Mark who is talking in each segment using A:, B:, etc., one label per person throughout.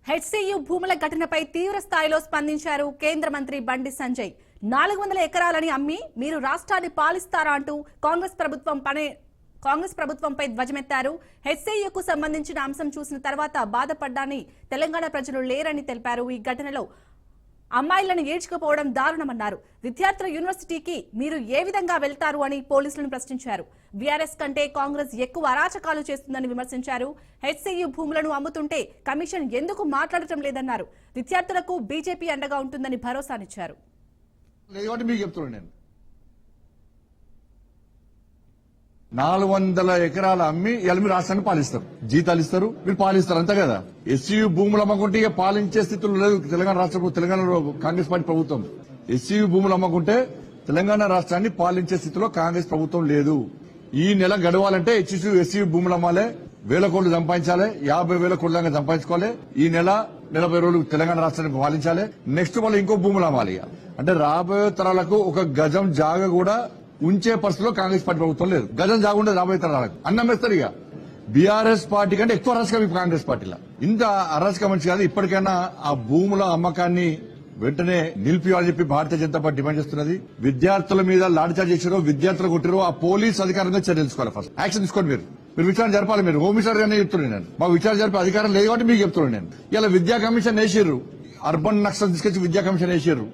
A: HCU భూముల ఘటనపై తీవ్ర స్థాయిలో స్పందించారు కేంద్ర మంత్రి బండి సంజయ్. 400 ఎకరాలని అమ్మి మీరు రాష్ట్రాన్ని పాలిస్తారా అంటూ కాంగ్రెస్ ప్రభుత్వంపై ధ్వజమెత్తారు. హెచ్సియుకు సంబంధించిన అంశం చూసిన తర్వాత బాధపడ్డాని తెలంగాణ ప్రజలు లేరని తెలిపారు. ఈ ఘటనలో అమ్మాయిలను ఏడ్చుకుపోవడం దారుణమన్నారు. విద్యార్థుల యూనివర్సిటీకి మీరు ఏ విధంగా వెళ్తారు అని పోలీసులను ప్రశ్నించారు. బీఆర్ఎస్ కంటే కాంగ్రెస్ ఎక్కువ అరాచకాలు చేస్తుందని విమర్శించారు. హెచ్సియు భూములను అమ్ముతుంటే కమిషన్ ఎందుకు మాట్లాడటం లేదన్నారు. విద్యార్థులకు బీజేపీ అండగా ఉంటుందని భరోసానిచ్చారు.
B: 400 ఎకరాలు అమ్మి ఎల్మి రాష్ట్రాన్ని పాలిస్తారు, జీతాలు ఇస్తారు, మీరు పాలిస్తారు అంతే కదా. ఎస్సీయూ భూములు అమ్మకుంటే ఇక పాలించే స్థితిలో లేదు తెలంగాణ రాష్ట్ర తెలంగాణలో కాంగ్రెస్ పార్టీ ప్రభుత్వం. ఎస్సీయూ భూములు అమ్మకుంటే తెలంగాణ రాష్ట్రాన్ని పాలించే స్థితిలో కాంగ్రెస్ ప్రభుత్వం లేదు. ఈ నెల గడవాలంటే ఎస్సీయూ భూములు అమ్మాలి, 1000 కోట్లు సంపాదించాలి, 50,000 కోట్ల దాకా సంపాదించుకోవాలి. ఈ నెల 40 రోజులు తెలంగాణ రాష్ట్రాన్ని పాలించాలి. నెక్స్ట్ వాళ్ళు ఇంకో భూములు అమ్మాలి. అంటే రాబోయే తరాలకు ఒక గజం జాగ కూడా ఉంచే పరిస్థితిలో కాంగ్రెస్ పార్టీ ప్రభుత్వం లేదు. గజం జాగుండే రాబోయే తరాలకు అన్నం వేస్తారు. ఇక బీఆర్ఎస్ పార్టీ కంటే ఎక్కువ అరాచకం ఇప్పుడు కాంగ్రెస్ పార్టీలో. ఇంత అరాచకం మంచి కాదు. ఇప్పటికైనా ఆ భూముల అమ్మకాన్ని వెంటనే నిలిపియాలని చెప్పి భారతీయ జనతా పార్టీ డిమాండ్ చేస్తున్నది. విద్యార్థుల మీద లాఠీచార్జ్ చేసారో, విద్యార్థులు కొట్టారో ఆ పోలీస్ అధికారంగా చర్యలు తీసుకోవాలి. ఫస్ట్ యాక్షన్ తీసుకోండి. మీరు విచారణ జరపాలి. మీరు హోమ్ మినిస్టర్ గానే చెప్తున్నాను నేను. మాకు విచారణ జరిపే అధికారం లేదు కాబట్టి మీకు చెప్తున్నాను నేను. ఇలా విద్యా కమిషన్ వేసిర్రు, అర్బన్ నక్సల్ తీసుకొచ్చి విద్యా కమిషన్ వేసిర్రు.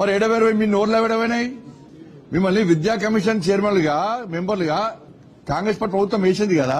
B: మరి ఎడవేరు మీ నోర్లు ఎడవైనాయి. మిమ్మల్ని విద్యా కమిషన్ చైర్మన్లుగా మెంబర్లుగా కాంగ్రెస్ పార్టీ ప్రభుత్వం వేసింది కదా.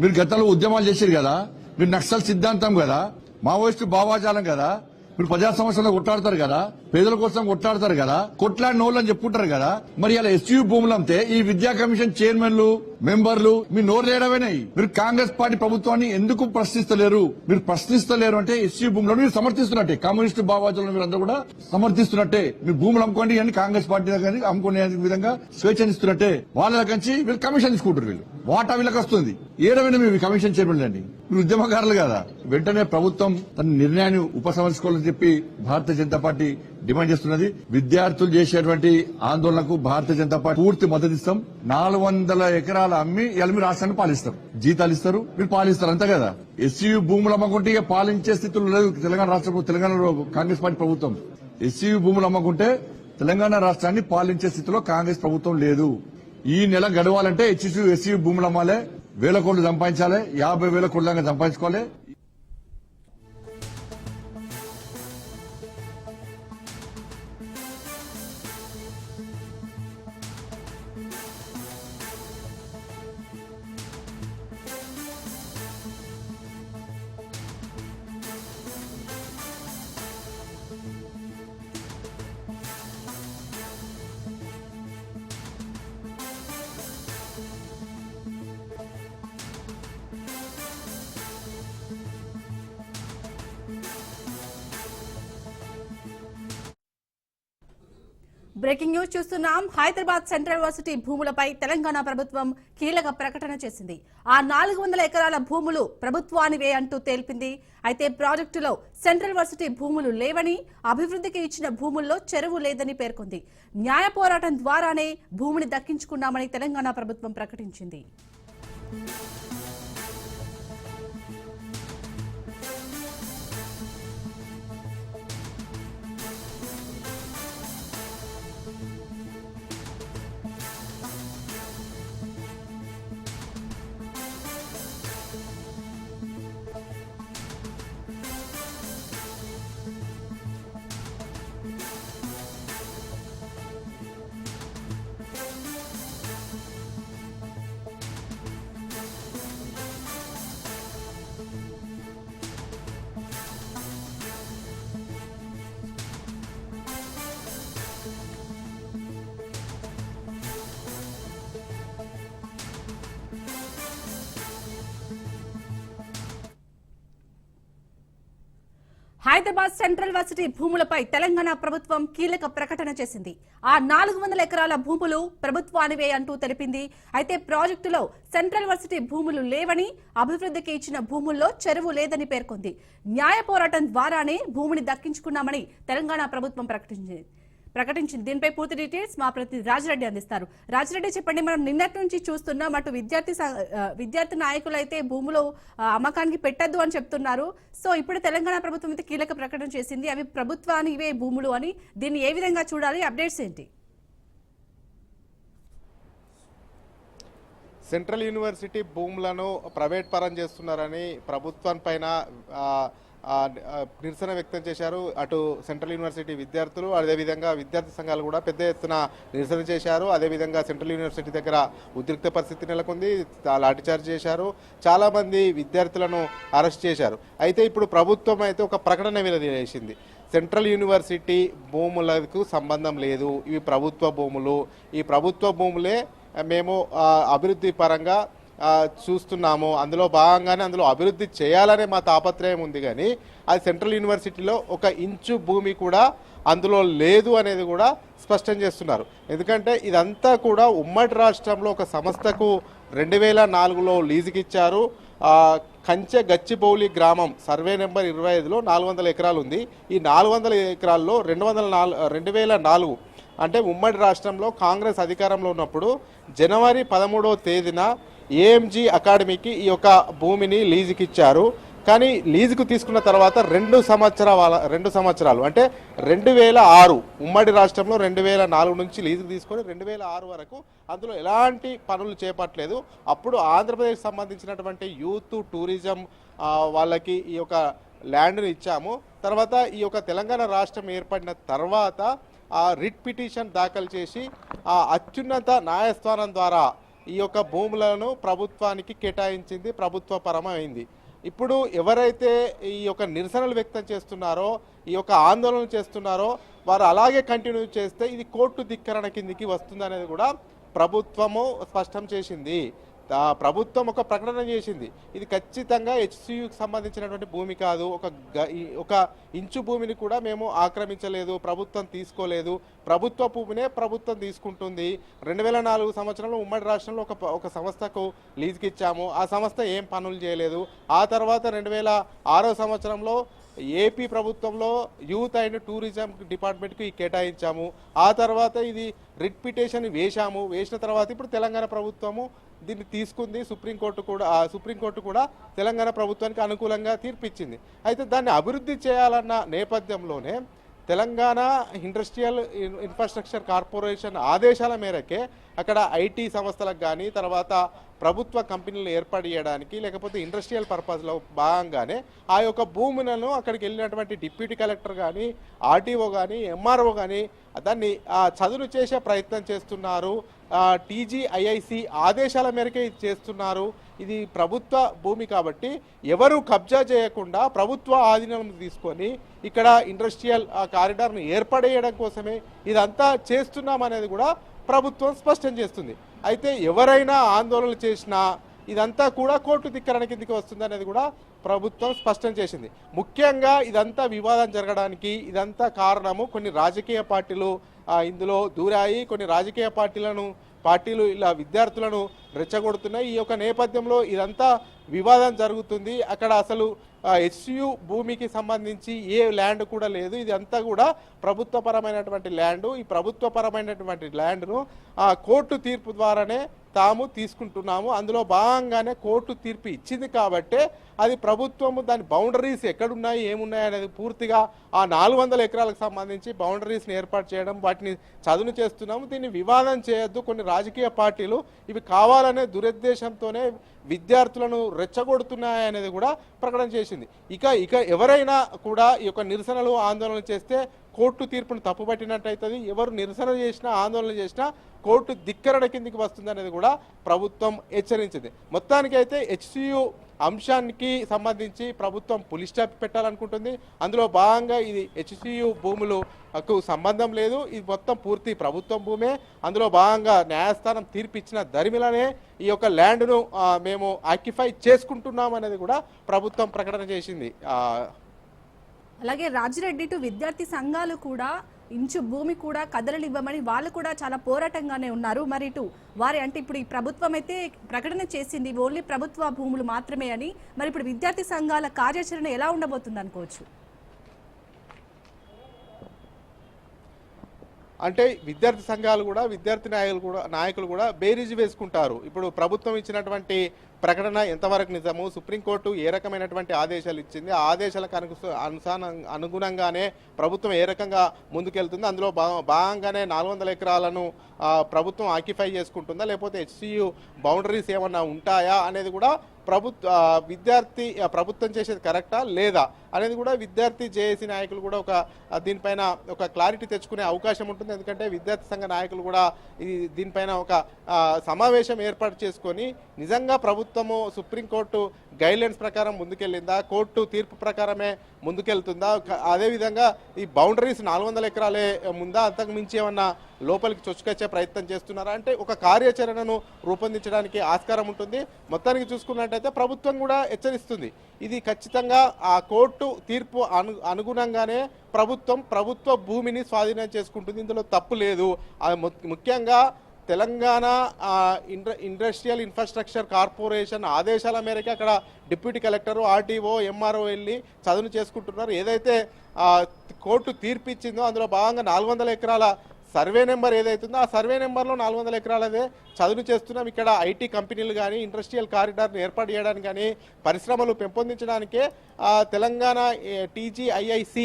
B: మీరు గతంలో ఉద్యమాలు చేశారు కదా. మీరు నక్సల్ సిద్ధాంతం కదా, మావోయిస్టు భావాజాలం కదా. మీరు ప్రజా సమస్యల్లో కొట్లాడతారు కదా, పేదల కోసం కొట్లాడతారు కదా, కొట్లాడిన వాళ్ళు అని చెప్పుకుంటారు కదా. మరి ఇలా ఎస్యూ భూములు అంతే ఈ విద్యా కమిషన్ చైర్మన్లు మెంబర్లు మీ నోరు లేడమైనాయి. మీరు కాంగ్రెస్ పార్టీ ప్రభుత్వాన్ని ఎందుకు ప్రశ్నిస్తలేరు? మీరు ప్రశ్నిస్తలేరు అంటే ఎస్యూ భూములను మీరు సమర్థిస్తున్నట్టే. కమ్యూనిస్టు భావాజాలను మీరు అందరూ కూడా సమర్థిస్తున్నట్టే. మీరు భూములు అమ్ముకోండి అని కాంగ్రెస్ పార్టీ దగ్గర అమ్ముకునే విధంగా స్వేచ్ఛనిస్తున్నట్టే. వాళ్ళ దగ్గర నుంచి వీళ్ళు కమిషన్ తీసుకుంటారు. వీళ్ళు వాటా వీళ్ళకి వస్తుంది. ఏడమైనా మీ కమిషన్ చైర్మన్ అండి, మీరు ఉద్యమకారులు కదా. వెంటనే ప్రభుత్వం తన నిర్ణయాన్ని ఉపసంహరించుకోవాలని చెప్పి భారతీయ జనతా పార్టీ డిమాండ్ చేస్తున్నది. విద్యార్థులు చేసేటువంటి ఆందోళనకు భారతీయ జనతా పార్టీ పూర్తి మద్దతు ఇస్తాం. 400 ఎకరాలు అమ్మి ఎల్మి రాష్ట్రాన్ని పాలిస్తారు, జీతాలు ఇస్తారు, మీరు పాలిస్తారు అంతే కదా. ఎస్సీయూ భూములు అమ్మకుంటే ఇక పాలించే స్థితిలో లేదు తెలంగాణ రాష్ట్ర తెలంగాణలో కాంగ్రెస్ పార్టీ ప్రభుత్వం. ఎస్సీయూ భూములు అమ్మకుంటే తెలంగాణ రాష్ట్రాన్ని పాలించే స్థితిలో కాంగ్రెస్ ప్రభుత్వం లేదు. ఈ నెల గడవాలంటే ఎస్సీయూ భూములు అమ్మాలి, 1000 కోట్లు సంపాదించాలి, 50,000 కోట్ల దాకా సంపాదించుకోవాలి.
A: బ్రేకింగ్ న్యూస్ చూస్తున్నాం. హైదరాబాద్ సెంట్రల్ యూనివర్సిటీ భూములపై తెలంగాణ ప్రభుత్వం కీలక ప్రకటన చేసింది. ఆ 400 ఎకరాల భూములు ప్రభుత్వానివే అంటూ తెలిపింది. అయితే ప్రాజెక్టులో సెంట్రల్ యూనివర్సిటీ భూములు లేవని, అభివృద్ధికి ఇచ్చిన భూముల్లో చెరువు లేదని పేర్కొంది. న్యాయ పోరాటం ద్వారానే భూమిని దక్కించుకున్నామని తెలంగాణ ప్రభుత్వం ప్రకటించింది. హైదరాబాద్ సెంట్రల్ యూనివర్సిటీ భూములపై తెలంగాణ ప్రభుత్వం కీలక ప్రకటన చేసింది. ఆ 400 ఎకరాల భూములు ప్రభుత్వానివే అంటూ తెలిపింది. అయితే ప్రాజెక్టులో సెంట్రల్ యూనివర్సిటీ భూములు లేవని, అభివృద్ధికి ఇచ్చిన భూముల్లో చెరువు లేదని పేర్కొంది. న్యాయ పోరాటం ద్వారానే భూమిని దక్కించుకున్నామని తెలంగాణ ప్రభుత్వం ప్రకటించింది. ప్రకటించింది. దీనిపై పూర్తి డీటెయిల్స్ మా ప్రతినిధి రాజిరెడ్డి అందిస్తారు. రాజిరెడ్డి, చెప్పండి, మనం నిన్నటి నుంచి చూస్తున్నాం అటు విద్యార్థి నాయకులు అయితే భూములు అమ్మకానికి పెట్టద్దు అని చెప్తున్నారు. సో ఇప్పుడు తెలంగాణ ప్రభుత్వం అయితే కీలక ప్రకటన చేసింది. అవి ప్రభుత్వానికి ఇవే భూములు అని. దీన్ని ఏ విధంగా చూడాలి? అప్డేట్స్ ఏంటి?
C: సెంట్రల్ యూనివర్సిటీ భూములను ప్రైవేట్ పరం చేస్తున్నారని ప్రభుత్వం పైన నిరసన వ్యక్తం చేశారు. అటు సెంట్రల్ యూనివర్సిటీ విద్యార్థులు, అదేవిధంగా విద్యార్థి సంఘాలు కూడా పెద్ద ఎత్తున నిరసన చేశారు. అదేవిధంగా సెంట్రల్ యూనివర్సిటీ దగ్గర ఉద్రిక్త పరిస్థితి నెలకొంది. లాఠీచార్జ్ చేశారు, చాలా మంది విద్యార్థులను అరెస్ట్ చేశారు. అయితే ఇప్పుడు ప్రభుత్వం అయితే ఒక ప్రకటన వెలువరించింది. సెంట్రల్ యూనివర్సిటీ భూములకు సంబంధం లేదు, ఇవి ప్రభుత్వ భూములు. ఈ ప్రభుత్వ భూములే మేము అభివృద్ధి పరంగా చూస్తున్నాము, అందులో భాగంగానే అందులో అభివృద్ధి చేయాలనే మా తాపత్రయం ఉంది. కానీ అది సెంట్రల్ యూనివర్సిటీలో ఒక ఇంచు భూమి కూడా అందులో లేదు అనేది కూడా స్పష్టం చేస్తున్నారు. ఎందుకంటే ఇదంతా కూడా ఉమ్మడి రాష్ట్రంలో ఒక సంస్థకు 2004లో లీజుకి ఇచ్చారు. కంచె గచ్చిబౌలి గ్రామం సర్వే నెంబర్ 25లో 400 ఎకరాలు ఉంది. ఈ 400 ఎకరాల్లో 2004 అంటే ఉమ్మడి రాష్ట్రంలో కాంగ్రెస్ అధికారంలో ఉన్నప్పుడు జనవరి 13వ తేదీన ఏఎంజీ అకాడమీకి ఈ యొక్క భూమిని లీజుకి ఇచ్చారు. కానీ లీజుకు తీసుకున్న తర్వాత 2 సంవత్సరాలు అంటే 2006 ఉమ్మడి రాష్ట్రంలో 2004 నుంచి లీజుకు తీసుకొని 2006 వరకు అందులో ఎలాంటి పనులు చేపట్టలేదు. అప్పుడు ఆంధ్రప్రదేశ్ సంబంధించినటువంటి యూత్ టూరిజం వాళ్ళకి ఈ యొక్క ల్యాండ్ను ఇచ్చాము. తర్వాత ఈ యొక్క తెలంగాణ రాష్ట్రం ఏర్పడిన తర్వాత రిట్ పిటిషన్ దాఖలు చేసి అత్యున్నత న్యాయస్థానం ద్వారా ఈ యొక్క భూములను ప్రభుత్వానికి కేటాయించింది, ప్రభుత్వ పరమైంది. ఇప్పుడు ఎవరైతే ఈ యొక్క నిరసనలు వ్యక్తం చేస్తున్నారో, ఈ యొక్క ఆందోళన చేస్తున్నారో వారు అలాగే కంటిన్యూ చేస్తే ఇది కోర్టు ధిక్కరణ కిందికి వస్తుందనేది కూడా ప్రభుత్వము స్పష్టం చేసింది. ప్రభుత్వం ఒక ప్రకటన చేసింది. ఇది ఖచ్చితంగా హెచ్సియుకి సంబంధించినటువంటి భూమి కాదు, ఒక ఇంచు భూమిని కూడా మేము ఆక్రమించలేదు, ప్రభుత్వం తీసుకోలేదు, ప్రభుత్వ భూమినే ప్రభుత్వం తీసుకుంటుంది. 2004 సంవత్సరంలో ఉమ్మడి రాష్ట్రంలో ఒక సంస్థకు లీజుకి ఇచ్చాము, ఆ సంస్థ ఏం పనులు చేయలేదు. ఆ తర్వాత 2006 సంవత్సరంలో ఏపీ ప్రభుత్వంలో యూత్ అండ్ టూరిజం డిపార్ట్మెంట్కి కేటాయించాము. ఆ తర్వాత ఇది రిట్ పిటిషన్ వేసిన తర్వాత ఇప్పుడు తెలంగాణ ప్రభుత్వము దీన్ని తీసుకుంది. సుప్రీంకోర్టు కూడా తెలంగాణ ప్రభుత్వానికి అనుకూలంగా తీర్పిచ్చింది. అయితే దాన్ని అభివృద్ధి చేయాలన్న నేపథ్యంలోనే తెలంగాణ ఇండస్ట్రియల్ ఇన్ఫ్రాస్ట్రక్చర్ కార్పొరేషన్ ఆదేశాల మేరకే అక్కడ ఐటీ సంస్థలకు కానీ తర్వాత ప్రభుత్వ కంపెనీలు ఏర్పాటు చేయడానికి లేకపోతే ఇండస్ట్రియల్ పర్పస్లో భాగంగానే ఆ యొక్క భూములను అక్కడికి వెళ్ళినటువంటి డిప్యూటీ కలెక్టర్ కానీ ఆర్టీఓ కానీ ఎంఆర్ఓ కానీ దాన్ని చదును చేసే ప్రయత్నం చేస్తున్నారు. టీజీఐఐసి ఆదేశాల మేరకే ఇది చేస్తున్నారు. ఇది ప్రభుత్వ భూమి కాబట్టి ఎవరు కబ్జా చేయకుండా ప్రభుత్వ ఆధీనం తీసుకొని ఇక్కడ ఇండస్ట్రియల్ కారిడార్ను ఏర్పడేయడం కోసమే ఇదంతా చేస్తున్నామనేది కూడా ప్రభుత్వం స్పష్టం చేస్తుంది. అయితే ఎవరైనా ఆందోళనలు చేసినా ఇదంతా కూడా కోర్టు ధిక్కరణ కిందికి వస్తుంది అనేది కూడా ప్రభుత్వం స్పష్టం చేసింది. ముఖ్యంగా ఇదంతా వివాదం జరగడానికి ఇదంతా కారణము కొన్ని రాజకీయ పార్టీలు ఇందులో దూరాయి. కొన్ని రాజకీయ పార్టీలు ఇలా విద్యార్థులను రెచ్చగొడుతున్నాయి. ఈ యొక్క నేపథ్యంలో ఇదంతా వివాదం జరుగుతుంది. అక్కడ అసలు హెచ్సియు భూమికి సంబంధించి ఏ ల్యాండ్ కూడా లేదు, ఇదంతా కూడా ప్రభుత్వపరమైనటువంటి ల్యాండ్. ఈ ప్రభుత్వపరమైనటువంటి ల్యాండ్ను కోర్టు తీర్పు ద్వారానే తాము తీసుకుంటున్నాము. అందులో భాగంగానే కోర్టు తీర్పు ఇచ్చింది కాబట్టే అది ప్రభుత్వము దాని బౌండరీస్ ఎక్కడున్నాయి ఏమున్నాయి అనేది పూర్తిగా ఆ 400 ఎకరాలకు సంబంధించి బౌండరీస్ని ఏర్పాటు చేయడం, వాటిని చదును చేస్తున్నాము. దీన్ని వివాదం చేయొద్దు. కొన్ని రాజకీయ పార్టీలు ఇవి కావాలనే దురుద్దేశంతోనే విద్యార్థులను రెచ్చగొడుతున్నాయనేది కూడా ప్రకటన చేసింది. ఇక ఎవరైనా కూడా ఈ యొక్క నిరసనలు ఆందోళనలు చేస్తే కోర్టు తీర్పును తప్పుపట్టినట్టయితుంది. ఎవరు నిరసన చేసినా ఆందోళన చేసినా కోర్టు ధిక్కరణ కిందికి వస్తుందనేది కూడా ప్రభుత్వం హెచ్చరించింది. మొత్తానికైతే హెచ్సియు అంశానికి సంబంధించి ప్రభుత్వం పులి స్టాప్ పెట్టాలనుకుంటుంది. అందులో భాగంగా ఇది హెచ్సియు భూములకు సంబంధం లేదు, ఇది మొత్తం పూర్తి ప్రభుత్వం భూమే. అందులో భాగంగా న్యాయస్థానం తీర్పిచ్చిన దరిమిలనే ఈ యొక్క ల్యాండ్ను మేము ఆక్యుపై చేసుకుంటున్నాం అనేది కూడా ప్రభుత్వం ప్రకటన చేసింది.
A: అలాగే రాజిరెడ్డి, టు విద్యార్థి సంఘాలు కూడా ఇంచు భూమి కూడా కదలనివ్వమని వాళ్ళు కూడా చాలా పోరాటంగానే ఉన్నారు. మరి ఇటు వారి అంటే ఇప్పుడు ఈ ప్రభుత్వం అయితే ప్రకటన చేసింది ఓన్లీ ప్రభుత్వ భూములు మాత్రమే అని. మరి ఇప్పుడు విద్యార్థి సంఘాల కార్యాచరణ ఎలా ఉండబోతుంది అనుకోవచ్చు?
C: అంటే విద్యార్థి సంఘాలు కూడా విద్యార్థి నాయకులు కూడా బేరీజు వేసుకుంటారు. ఇప్పుడు ప్రభుత్వం ఇచ్చినటువంటి ప్రకటన ఎంతవరకు నిజము, సుప్రీంకోర్టు ఏ రకమైనటువంటి ఆదేశాలు ఇచ్చింది, ఆ ఆదేశాలకు అనుగుణంగానే ప్రభుత్వం ఏ రకంగా ముందుకెళ్తుంది, అందులో భాగంగానే 400 ఎకరాలను ప్రభుత్వం ఆక్యుపై చేసుకుంటుందా, లేకపోతే హెచ్సియు బౌండరీస్ ఏమన్నా ఉంటాయా అనేది కూడా ప్రభుత్వం చేసేది కరెక్టా లేదా అనేది కూడా విద్యార్థి జేఏసీ నాయకులు కూడా దీనిపైన ఒక క్లారిటీ తెచ్చుకునే అవకాశం ఉంటుంది. ఎందుకంటే విద్యార్థి సంఘ నాయకులు కూడా దీనిపైన ఒక సమావేశం ఏర్పాటు చేసుకొని నిజంగా ప్రభుత్వము సుప్రీంకోర్టు గైడ్లైన్స్ ప్రకారం ముందుకెళ్ళిందా, కోర్టు తీర్పు ప్రకారమే ముందుకెళ్తుందా, అదేవిధంగా ఈ బౌండరీస్ 400 ఎకరాలే ముందా, అంతకు మించి ఏమన్నా లోపలికి చొచ్చుకొచ్చే ప్రయత్నం చేస్తున్నారా అంటే ఒక కార్యాచరణను రూపొందించడానికి ఆస్కారం ఉంటుంది. మొత్తానికి చూసుకున్నట్టయితే ప్రభుత్వం కూడా హెచ్చరిస్తుంది, ఇది ఖచ్చితంగా ఆ కోర్టు తీర్పు అనుగుణంగానే ప్రభుత్వ భూమిని స్వాధీనం చేసుకుంటుంది, ఇందులో తప్పు లేదు. ముఖ్యంగా తెలంగాణ ఇండస్ట్రియల్ ఇన్ఫ్రాస్ట్రక్చర్ కార్పొరేషన్ ఆదేశాల మేరకు అక్కడ డిప్యూటీ కలెక్టర్, ఆర్టీఓ, ఎంఆర్ఓ వెళ్ళి చదును చేసుకుంటున్నారు. ఏదైతే కోర్టు తీర్పు ఇచ్చిందో అందులో భాగంగా 400 ఎకరాల సర్వే నెంబర్ ఏదైతుందో ఆ సర్వే నెంబర్లో 400 ఎకరాలదే చదును చేస్తున్నాం. ఇక్కడ ఐటీ కంపెనీలు కానీ ఇండస్ట్రియల్ కారిడార్ని ఏర్పాటు చేయడానికి కానీ పరిశ్రమలు పెంపొందించడానికే తెలంగాణ TGIIC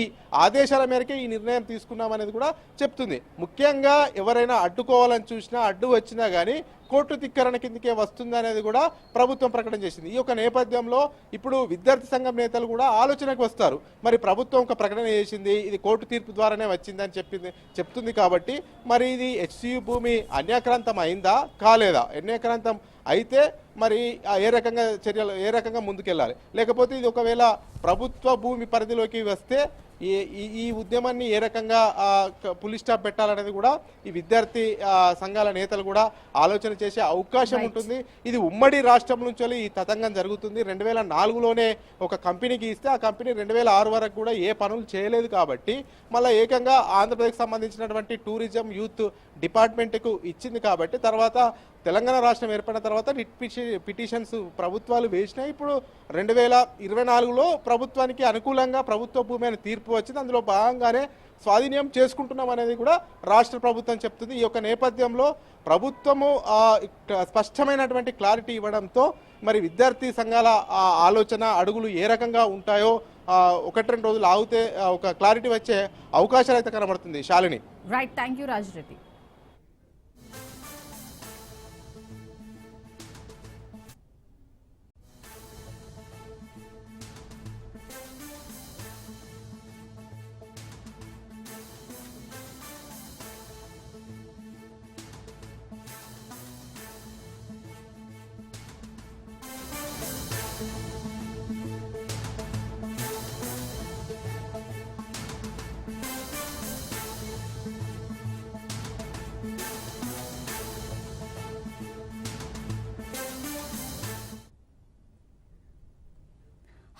C: ఆదేశాల మేరకే ఈ నిర్ణయం తీసుకున్నామనేది కూడా చెప్తుంది. ముఖ్యంగా ఎవరైనా అడ్డుకోవాలని చూసినా అడ్డు వచ్చినా కానీ కోర్టు ధిక్కరణ కిందకే వస్తుంది అనేది కూడా ప్రభుత్వం ప్రకటన చేసింది. ఈ యొక్క నేపథ్యంలో ఇప్పుడు విద్యార్థి సంఘం నేతలు కూడా ఆలోచనకు వస్తారు. మరి ప్రభుత్వం ఒక ప్రకటన చేసింది, ఇది కోర్టు తీర్పు ద్వారానే వచ్చిందని చెప్తుంది కాబట్టి మరి ఇది హెచ్సియు భూమి అన్యాక్రాంతం అయిందా కాలేదా, అన్యాక్రాంతం అయితే మరి ఏ రకంగా ముందుకెళ్ళాలి, లేకపోతే ఇది ఒకవేళ ప్రభుత్వ భూమి పరిధిలోకి వస్తే ఈ ఉద్యమాన్ని ఏ రకంగా పులి స్టాప్ పెట్టాలనేది కూడా ఈ విద్యార్థి సంఘాల నేతలు కూడా ఆలోచన చేసే అవకాశం ఉంటుంది. ఇది ఉమ్మడి రాష్ట్రం నుంచి ఈ తతంగం జరుగుతుంది. 2004లోనే ఒక కంపెనీకి ఇస్తే ఆ కంపెనీ 2006 వరకు కూడా ఏ పనులు చేయలేదు కాబట్టి మళ్ళీ ఏకంగా ఆంధ్రప్రదేశ్కి సంబంధించినటువంటి టూరిజం యూత్ డిపార్ట్మెంట్కు ఇచ్చింది కాబట్టి తర్వాత తెలంగాణ రాష్ట్రం ఏర్పడిన తర్వాత రిట్ పిటిషన్స్ ప్రభుత్వాలు వేసినాయి. ఇప్పుడు 2024లో ప్రభుత్వానికి అనుకూలంగా ప్రభుత్వ భూమి అనే తీర్పు వచ్చింది. అందులో భాగంగానే స్వాధీనం చేసుకుంటున్నాం అనేది కూడా రాష్ట్ర ప్రభుత్వం చెప్తుంది. ఈ యొక్క నేపథ్యంలో ప్రభుత్వము స్పష్టమైనటువంటి క్లారిటీ ఇవ్వడంతో మరి విద్యార్థి సంఘాల ఆలోచన అడుగులు ఏ రకంగా ఉంటాయో 1-2 రోజులు ఆగితే ఒక క్లారిటీ వచ్చే అవకాశాలు అయితే కనబడుతుంది. Shalini.
A: Right, thank you Rajireddy.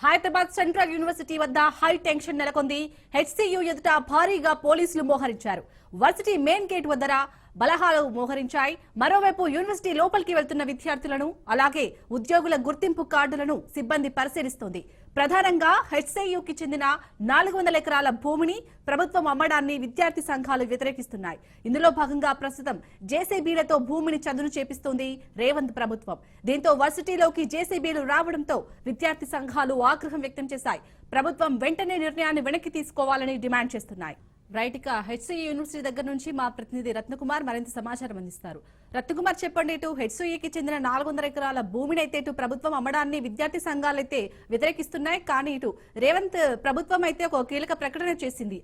A: Hyderabad central university వద్ద హై టెన్షన్ నెలకొంది. హెచ్సియు ఎదుట భారీగా పోలీసులు మోహరించారు. వర్సిటీ మెయిన్ గేట్ వద్ద బలహాలు మోహరించాయి. మరోవైపు యూనివర్సిటీ లోపలికి వెళ్తున్న విద్యార్థులను అలాగే ఉద్యోగుల గుర్తింపు కార్డులను సిబ్బంది పరిశీలిస్తోంది. ప్రధానంగా హెచ్సియుకి చెందిన 400 ఎకరాల భూమిని ప్రభుత్వం అమ్మడాన్ని విద్యార్థి సంఘాలు వ్యతిరేకిస్తున్నాయి. ఇందులో భాగంగా ప్రస్తుతం జేసీబీలతో భూమిని చదును చేపిస్తోంది రేవంత్ ప్రభుత్వం. దీంతో వర్సిటీలోకి జేసీబీలు రావడంతో విద్యార్థి సంఘాలు ఆగ్రహం వ్యక్తం చేశాయి. ప్రభుత్వం వెంటనే నిర్ణయాన్ని వెనక్కి తీసుకోవాలని డిమాండ్ చేస్తున్నాయి. రైట్, ఇక హెచ్సియు యూనివర్సిటీ దగ్గర నుంచి మా ప్రతినిధి రత్నకుమార్ మరింత సమాచారం అందిస్తారు. రత్నకుమార్, చెప్పండి, ఇటు హెచ్సియుకి చెందిన 400 ఎకరాల భూమిని అయితే ఇటు ప్రభుత్వం అమ్మడాన్ని విద్యార్థి సంఘాలు అయితే వ్యతిరేకిస్తున్నాయి. కానీ ఇటు రేవంత్ ప్రభుత్వం అయితే ఒక కీలక ప్రకటన చేసింది.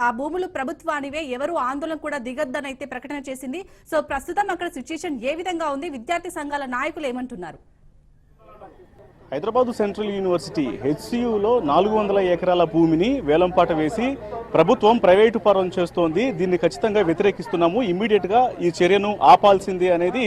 A: ఆ భూములు ప్రభుత్వానివే, ఎవరు ఆందోళన కూడా దిగొద్దని అయితే ప్రకటన చేసింది. సో ప్రస్తుతం అక్కడ సిచ్యుయేషన్ ఏ విధంగా ఉంది? విద్యార్థి సంఘాల నాయకులు ఏమంటున్నారు?
D: హైదరాబాద్ సెంట్రల్ యూనివర్సిటీ హెచ్సియులో 400 ఎకరాల భూమిని వేలంపాట వేసి ప్రభుత్వం ప్రైవేటు పరం చేస్తోంది. దీన్ని ఖచ్చితంగా వ్యతిరేకిస్తున్నాము, ఇమ్మీడియట్ గా ఈ చర్యను ఆపాల్సింది అనేది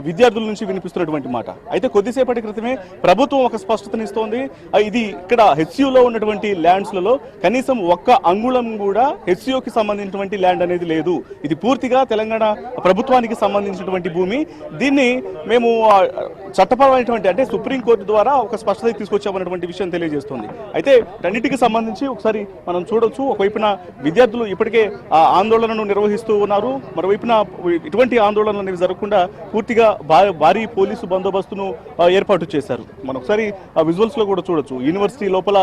D: విద్యార్థుల నుంచి వినిపిస్తున్నటువంటి మాట. అయితే కొద్దిసేపటి క్రితమే ప్రభుత్వం ఒక స్పష్టతనిస్తోంది. ఇది ఇక్కడ హెచ్సియులో ఉన్నటువంటి ల్యాండ్స్లలో కనీసం ఒక్క అంగుళం కూడా హెచ్సియుకి సంబంధించినటువంటి ల్యాండ్ అనేది లేదు. ఇది పూర్తిగా తెలంగాణ ప్రభుత్వానికి సంబంధించినటువంటి భూమి. దీన్ని మేము చట్టపరమైనటువంటి అంటే సుప్రీంకోర్టు ద్వారా ఒక స్పష్టత తీసుకొచ్చామన్నటువంటి విషయం తెలియజేస్తుంది. అయితే రెండింటికి సంబంధించి ఒకసారి మనం చూడొచ్చు. ఒకవైపున విద్యార్థులు ఇప్పటికే ఆ ఆందోళనను నిర్వహిస్తూ ఉన్నారు, మరోవైపున ఇటువంటి ఆందోళనలు అనేవి జరగకుండా పూర్తిగా భారీ పోలీసు బందోబస్తును ఏర్పాటు చేశారు. మనం ఒకసారి ఆ విజువల్స్ లో కూడా చూడొచ్చు. యూనివర్సిటీ లోపల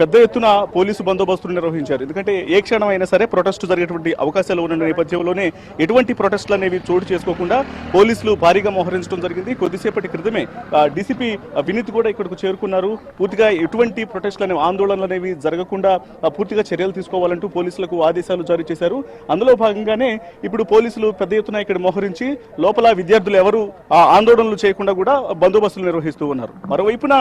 D: పెద్ద ఎత్తున పోలీసు బందోబస్తును నిర్వహించారు. ఎందుకంటే ఏ క్షణం అయినా సరే ప్రొటెస్ట్ జరిగేటువంటి అవకాశాలు ఉన్న నేపథ్యంలోనే ఎటువంటి ప్రొటెస్టులు అనేవి చోటు చేసుకోకుండా పోలీసులు భారీగా మోహరించడం జరిగింది. కొద్దిసేపటి క్రితమే డీసీపీ వినీత్ కూడా ఇక్కడకు చేరుకున్నారు. పూర్తిగా ఎటువంటి ప్రొటెస్టులు అనేవి ఆందోళనలు అనేవి జరగకుండా పూర్తిగా చర్యలు తీసుకోవాలంటూ పోలీసులకు ఆదేశాలు జారీ చేశారు. అందులో భాగంగానే ఇప్పుడు పోలీసులు పెద్ద ఎత్తున ఇక్కడ మోహరించి లోపల విద్యార్థులు ఎవరు ఆందోళనలు చేయకుండా కూడా బందోబస్తులు నిర్వహిస్తూ ఉన్నారు. మరోవైపున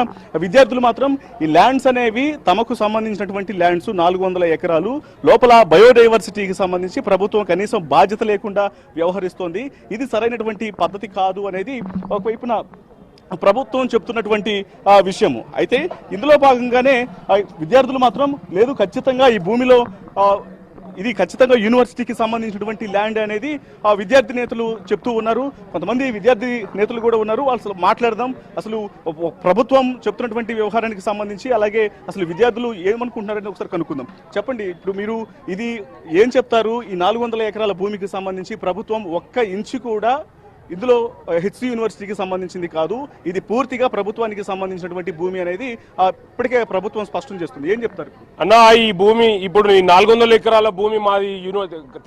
D: విద్యార్థులు మాత్రం ఈ ల్యాండ్స్ అనేవి తమకు సంబంధించినటువంటి ల్యాండ్స్ 400 ఎకరాలు లోపల బయోడైవర్సిటీకి సంబంధించి ప్రభుత్వం కనీసం బాధ్యత లేకుండా వ్యవహరిస్తోంది, ఇది సరైనటువంటి పద్ధతి కాదు అనేది ఒకవైపున ప్రభుత్వం చెప్తున్నటువంటి విషయము. అయితే ఇందులో భాగంగానే విద్యార్థులు మాత్రం లేదు, ఖచ్చితంగా ఈ భూమిలో ఇది ఖచ్చితంగా యూనివర్సిటీకి సంబంధించినటువంటి ల్యాండ్ అనేది ఆ విద్యార్థి నేతలు చెప్తూ ఉన్నారు. కొంతమంది విద్యార్థి నేతలు కూడా ఉన్నారు. అసలు మాట్లాడదాం, అసలు ప్రభుత్వం చెప్తున్నటువంటి వ్యవహారానికి సంబంధించి, అలాగే అసలు విద్యార్థులు ఏమనుకుంటున్నారని ఒకసారి కనుక్కుందాం. చెప్పండి, ఇప్పుడు మీరు ఇది ఏం చెప్తారు? ఈ 400 ఎకరాల భూమికి సంబంధించి ప్రభుత్వం ఒక్క ఇంచు కూడా ఇందులో హెచ్సి యూనివర్సిటీకి సంబంధించింది కాదు, ఇది పూర్తిగా ప్రభుత్వానికి సంబంధించినటువంటి భూమి అనేది ఇప్పటికే ప్రభుత్వం స్పష్టం చేస్తుంది. ఏం చెప్తారు
E: అన్నా? ఈ భూమి ఇప్పుడు ఈ 400 ఎకరాల భూమి మాది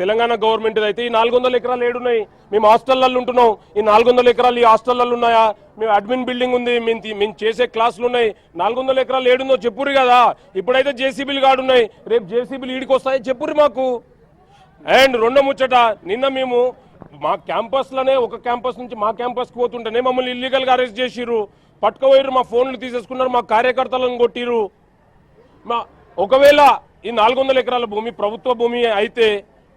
E: తెలంగాణ గవర్నమెంట్ అయితే ఈ 400 ఎకరాలు ఏడున్నాయి? మేము హాస్టల్లో ఉంటున్నాం. ఈ 400 ఎకరాలు ఈ హాస్టల్లో ఉన్నాయా? మేము అడ్మిన్ బిల్డింగ్ ఉంది, మేము చేసే క్లాసులు ఉన్నాయి. 400 ఎకరాలు ఏడుందో చెప్పురు కదా. ఇప్పుడైతే జేసీబీలు కాడున్నాయి, రేపు జేసీబీలు ఈడికి వస్తాయి చెప్పురు మాకు. అండ్ రెండో ముచ్చట, నిన్న మేము మా క్యాంపస్లోనే ఒక క్యాంపస్ నుంచి మా క్యాంపస్కి పోతుంటేనే మమ్మల్ని ఇల్లీగల్గా అరెస్ట్ చేసిర్రు, పట్టుకుపోయారు, మా ఫోన్లు తీసేసుకున్నారు, మా కార్యకర్తలను కొట్టిర్రు. ఒకవేళ ఈ 400 ఎకరాల భూమి ప్రభుత్వ భూమి అయితే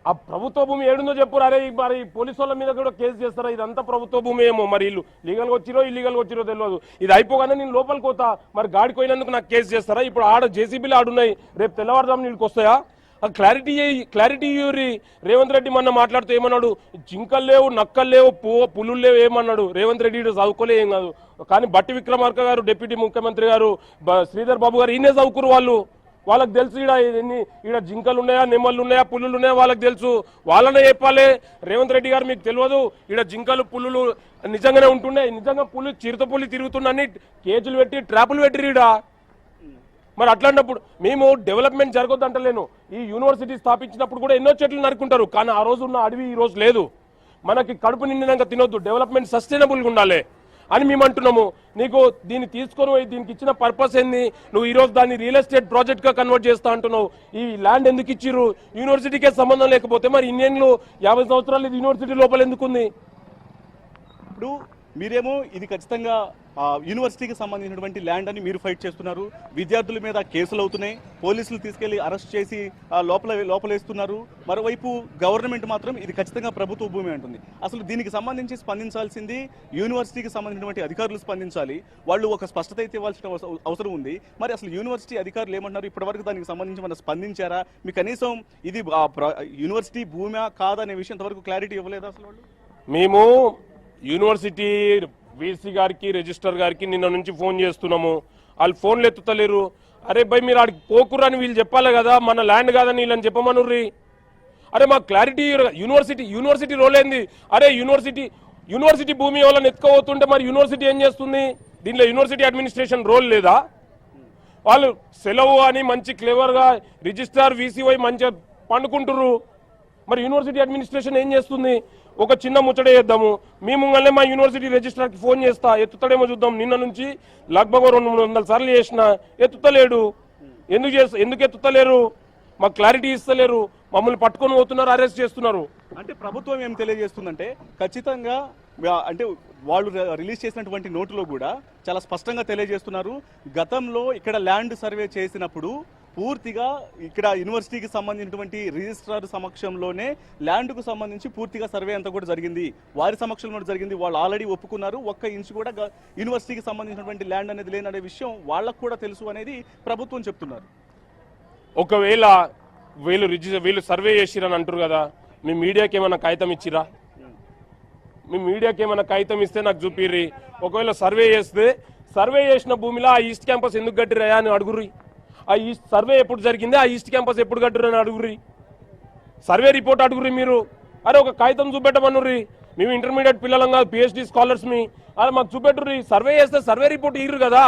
E: ఆ ప్రభుత్వ భూమి ఏడుందో చెప్పురు. అరే మరి పోలీసు వాళ్ళ మీద కూడా కేసు చేస్తారా? ఇదంతా ప్రభుత్వ భూమి ఏమో, మరి ఇల్లు లీగల్గా వచ్చిరో ఇల్లీగల్గా వచ్చిరో తెలియదు. ఇది అయిపోగానే నేను లోపలికి పోతా, మరి గాడికి పోయినందుకు నాకు కేసు చేస్తారా? ఇప్పుడు ఆడ జేసీబీలు ఆడున్నాయి, రేపు తెల్లవారుజాము నీళ్ళకి వస్తాయా? క్లారిటీ ఇవ్వరి. రేవంత్ రెడ్డి మొన్న మాట్లాడుతూ ఏమన్నాడు? జింకలు లేవు, నక్కలు లేవు, పులులు లేవు ఏమన్నాడు? రేవంత్ రెడ్డి చదువుకోలే ఏం కాదు. కానీ బట్టి విక్రమార్క గారు, డిప్యూటీ ముఖ్యమంత్రి గారు, శ్రీధర్ బాబు గారు ఈయనే చదువుకురు. వాళ్ళకి తెలుసు ఈడ జింకలు ఉన్నాయా, నెమ్మలు ఉన్నాయా, పుల్లులు ఉన్నాయా వాళ్ళకి తెలుసు. వాళ్ళనే చెప్పాలి. రేవంత్ రెడ్డి గారు మీకు తెలియదు ఈడ జింకలు పుల్లులు నిజంగానే ఉంటుండే, నిజంగా పుల్లు చిరుత పుల్లి తిరుగుతున్నాన్ని కేజీలు పెట్టి ట్రాపులు పెట్టి ఈడ. మరి అట్లాంటప్పుడు మేము డెవలప్మెంట్ జరగొద్దు అంటలేను. ఈ యూనివర్సిటీ స్థాపించినప్పుడు కూడా ఎన్నో చెట్లు నరుకుంటారు, కానీ ఆ రోజు ఉన్న అడవి ఈ రోజు లేదు. మనకి కడుపు నిండినాక తినొద్దు, డెవలప్మెంట్ సస్టైనబుల్గా ఉండాలి అని మేము అంటున్నాము. నీకు దీన్ని తీసుకొని దీనికి ఇచ్చిన పర్పస్ ఏంది? నువ్వు ఈరోజు దాన్ని రియల్ ఎస్టేట్ ప్రాజెక్ట్గా కన్వర్ట్ చేస్తా అంటున్నావు. ఈ ల్యాండ్ ఎందుకు ఇచ్చిర్రు? యూనివర్సిటీకే సంబంధం లేకపోతే మరి ఇన్నేళ్ళు 50 సంవత్సరాలు ఇది యూనివర్సిటీ లోపల ఎందుకుంది?
D: ఇప్పుడు మీరేమో ఇది ఖచ్చితంగా యూనివర్సిటీకి సంబంధించినటువంటి ల్యాండ్ అని మీరు ఫైట్ చేస్తున్నారు, విద్యార్థుల మీద కేసులు అవుతున్నాయి, పోలీసులు తీసుకెళ్లి అరెస్ట్ చేసి లోపలేస్తున్నారు. మరోవైపు గవర్నమెంట్ మాత్రం ఇది ఖచ్చితంగా ప్రభుత్వ భూమి అంటుంది. అసలు దీనికి సంబంధించి స్పందించాల్సింది యూనివర్సిటీకి సంబంధించినటువంటి అధికారులు స్పందించాలి. వాళ్ళు ఒక స్పష్టత అయితే ఇవ్వాల్సిన అవసరం ఉంది. మరి అసలు యూనివర్సిటీ అధికారులు ఏమంటున్నారు? ఇప్పటివరకు దానికి సంబంధించి మనం స్పందించారా? మీ కనీసం ఇది యూనివర్సిటీ భూమి కాదనే విషయం ఇంతవరకు క్లారిటీ ఇవ్వలేదా అసలు వాళ్ళు?
E: మేము యూనివర్సిటీ వీసీ గారికి, రిజిస్టర్ గారికి నిన్న నుంచి ఫోన్ చేస్తున్నాము, వాళ్ళు ఫోన్లు ఎత్తుతలేరు. అరే భయ్ మీరు ఆడికి పోకుర్రు అని వీళ్ళు చెప్పాలి కదా, మన ల్యాండ్ కాదని వీళ్ళని చెప్పమనుర్రి. అరే మాకు క్లారిటీ యూనివర్సిటీ రోల్ ఏంది? అరే యూనివర్సిటీ భూమి వాళ్ళని ఎత్తుకోబోతుంటే మరి యూనివర్సిటీ ఏం చేస్తుంది? దీనిలో యూనివర్సిటీ అడ్మినిస్ట్రేషన్ రోల్ లేదా? వాళ్ళు సెలవు అని మంచి క్లేవర్గా రిజిస్ట్రార్ వీసీవై మంచిగా పండుకుంటుర్రు, మరి యూనివర్సిటీ అడ్మినిస్ట్రేషన్ ఏం చేస్తుంది? ఒక చిన్న ముచ్చట చేద్దాము, మీ ముంగల్నే మా యూనివర్సిటీ రిజిస్ట్రార్కి ఫోన్ చేస్తా, ఎత్తుతాడేమో చూద్దాం. నిన్న నుంచి లగ్భగ్ 200-300 సార్లు చేసిన, ఎత్తుతలేడు. ఎందుకు ఎత్తుతలేరు? మాకు క్లారిటీ ఇస్తలేరు, మమ్మల్ని పట్టుకొని పోతున్నారు, అరెస్ట్ చేస్తున్నారు.
D: అంటే ప్రభుత్వం ఏం తెలియజేస్తుందంటే ఖచ్చితంగా అంటే వాళ్ళు రిలీజ్ చేసినటువంటి నోటులో కూడా చాలా స్పష్టంగా తెలియజేస్తున్నారు. గతంలో ఇక్కడ ల్యాండ్ సర్వే చేసినప్పుడు పూర్తిగా ఇక్కడ యూనివర్సిటీకి సంబంధించినటువంటి రిజిస్ట్రార్ సమక్షంలోనే ల్యాండ్కు సంబంధించి పూర్తిగా సర్వే అంతా కూడా జరిగింది, వారి సమక్షంలో జరిగింది. వాళ్ళు ఆల్రెడీ ఒప్పుకున్నారు. ఒక్క ఇంచు కూడా యూనివర్సిటీకి సంబంధించినటువంటి ల్యాండ్ అనేది లేననే విషయం వాళ్ళకు కూడా తెలుసు అనేది ప్రభుత్వం చెప్తున్నారు.
E: ఒకవేళ వీళ్ళు సర్వే చేసిరని అంటారు కదా, మీ మీడియాకి ఏమైనా కాగితం ఇచ్చిరా? మీ మీడియాకి ఏమైనా కాగితం ఇస్తే నాకు చూపిర్రి. ఒకవేళ సర్వే చేస్తే సర్వే చేసిన భూమిలో ఆ ఈస్ట్ క్యాంపస్ ఎందుకు కట్టిరయా అని అడుగుర్రి. ఆ ఈస్ట్ సర్వే ఎప్పుడు జరిగింది, ఆ ఈస్ట్ క్యాంపస్ ఎప్పుడు కట్టిరు అని అడుగుర్రి. సర్వే రిపోర్ట్ అడుగుర్రి మీరు. అరే ఒక కాగితం చూపెట్టమనుర్రి. మేము ఇంటర్మీడియట్ పిల్లలం కాదు, పిహెచ్డి స్కాలర్స్ మీ. అరే మాకు చూపెట్టుర్రి. సర్వే చేస్తే సర్వే రిపోర్ట్ ఇయ్యరు కదా.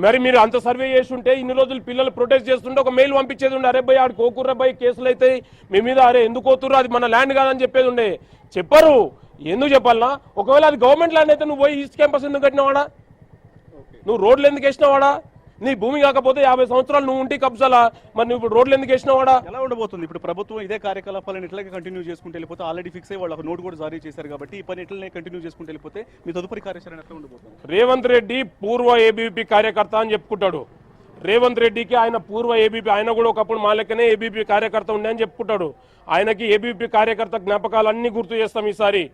E: మరి మీరు అంత సర్వే చేసి ఉంటే ఇన్ని రోజులు పిల్లలు ప్రొటెస్ట్ చేస్తుంటే ఒక మెయిల్ పంపించేది ఉండే, అరే భయ్ ఆడికి కోకుర్రా భయ్ కేసులు అయితే మీ మీద, అరే ఎందుకు కోతుర్రు, అది మన ల్యాండ్ కాదని చెప్పేది ఉండే. చెప్పరు. ఎందుకు చెప్పాలనా? ఒకవేళ అది గవర్నమెంట్ ల్యాండ్ అయితే నువ్వు పోయి ఈస్ట్ క్యాంపస్ ఎందుకు కట్టినవాడా? నువ్వు రోడ్లు ఎందుకు వేసినవాడా? నీ భూమి కాకపోతే 50 సంవత్సరాలు నువ్వు ఉంటే కబ్జాలా, మరి నువ్వు ఇప్పుడు రోడ్లు ఎందుకు వేసినవాడా?
D: ఎలా ఉండబోతుంది ఇప్పుడు ప్రభుత్వం ఇదే కార్యకలాపాలను ఇట్లాగే కంటిన్యూ చేసుకుంటూ వెళ్ళిపోతే, ఆల్రెడీ ఫిక్స్ అయ్యి వాళ్ళు ఒక నోట్ కూడా జారీ చేశారు కాబట్టి ఈ పని ఇట్లనే కంటిన్యూ చేసుకుంటూ వెళ్ళిపోతే మీ తదుపరి కార్యాచరణ ఎట్లా ఉండబోతుంది?
E: రేవంత్ రెడ్డి పూర్వ ఏబీపీ కార్యకర్త అని చెప్పుకుంటాడు. రేవంత్ రెడ్డికి ఆయన పూర్వ ఏబీపీ, ఆయన కూడా ఒకప్పుడు మా లెక్కనే ఏబీపీ కార్యకర్త ఉండే అని చెప్పుకుంటాడు. ఆయనకి ఏబీపీ కార్యకర్త జ్ఞాపకాలన్నీ గుర్తు చేస్తాం ఈసారి.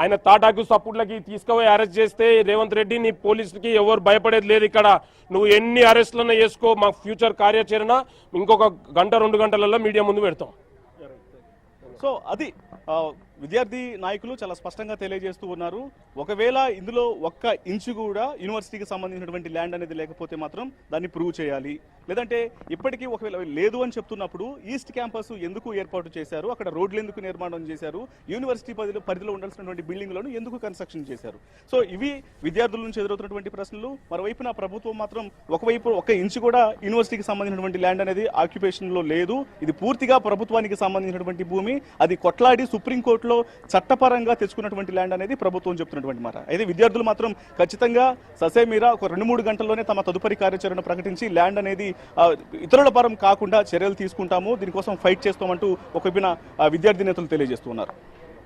E: ఆయన తాటాకు సప్పుట్లకి తీసుకుపోయి అరెస్ట్ చేస్తే రేవంత్ రెడ్డి నీ పోలీసులకి ఎవరు భయపడేది లేదు. ఇక్కడ నువ్వు ఎన్ని అరెస్టులను చేసుకో, మా ఫ్యూచర్ కార్యాచరణ ఇంకొక గంట 2 గంటలలో మీడియా ముందు పెడతాం.
D: సో అది విద్యార్థి నాయకులు చాలా స్పష్టంగా తెలియజేస్తూ ఉన్నారు. ఒకవేళ ఇందులో ఒక్క ఇంచు కూడా యూనివర్సిటీకి సంబంధించినటువంటి ల్యాండ్ అనేది లేకపోతే మాత్రం దాన్ని ప్రూవ్ చేయాలి. లేదంటే ఇప్పటికీ ఒకవేళ లేదు అని చెప్తున్నప్పుడు ఈస్ట్ క్యాంపస్ ఎందుకు ఏర్పాటు చేశారు, అక్కడ రోడ్లు ఎందుకు నిర్మాణం చేశారు, యూనివర్సిటీ పరిధిలో ఉండాల్సినటువంటి బిల్డింగ్లను ఎందుకు కన్స్ట్రక్షన్ చేశారు? సో ఇవి విద్యార్థుల నుంచి ఎదురవుతున్నటువంటి ప్రశ్నలు. మరోవైపున ప్రభుత్వం మాత్రం ఒకవైపు ఒక్క ఇంచు కూడా యూనివర్సిటీకి సంబంధించినటువంటి ల్యాండ్ అనేది ఆక్యుపేషన్ లో లేదు, ఇది పూర్తిగా ప్రభుత్వానికి సంబంధించినటువంటి భూమి, అది కొట్లాడి సుప్రీంకోర్టులో చట్టపరంగా తెచ్చుకున్నటువంటి ల్యాండ్ అనేది ప్రభుత్వం చెప్తున్నటువంటి మాట. అయితే విద్యార్థులు మాత్రం ఖచ్చితంగా ససేమీరా ఒక 2-3 గంటల్లోనే తమ తదుపరి కార్యాచరణ ప్రకటించి ల్యాండ్ అనేది ఇతరుల పరం కాకుండా చర్యలు తీసుకుంటాము, దీనికోసం ఫైట్ చేస్తామంటూ ఒక విద్యార్థి నేతలు తెలియజేస్తున్నారు.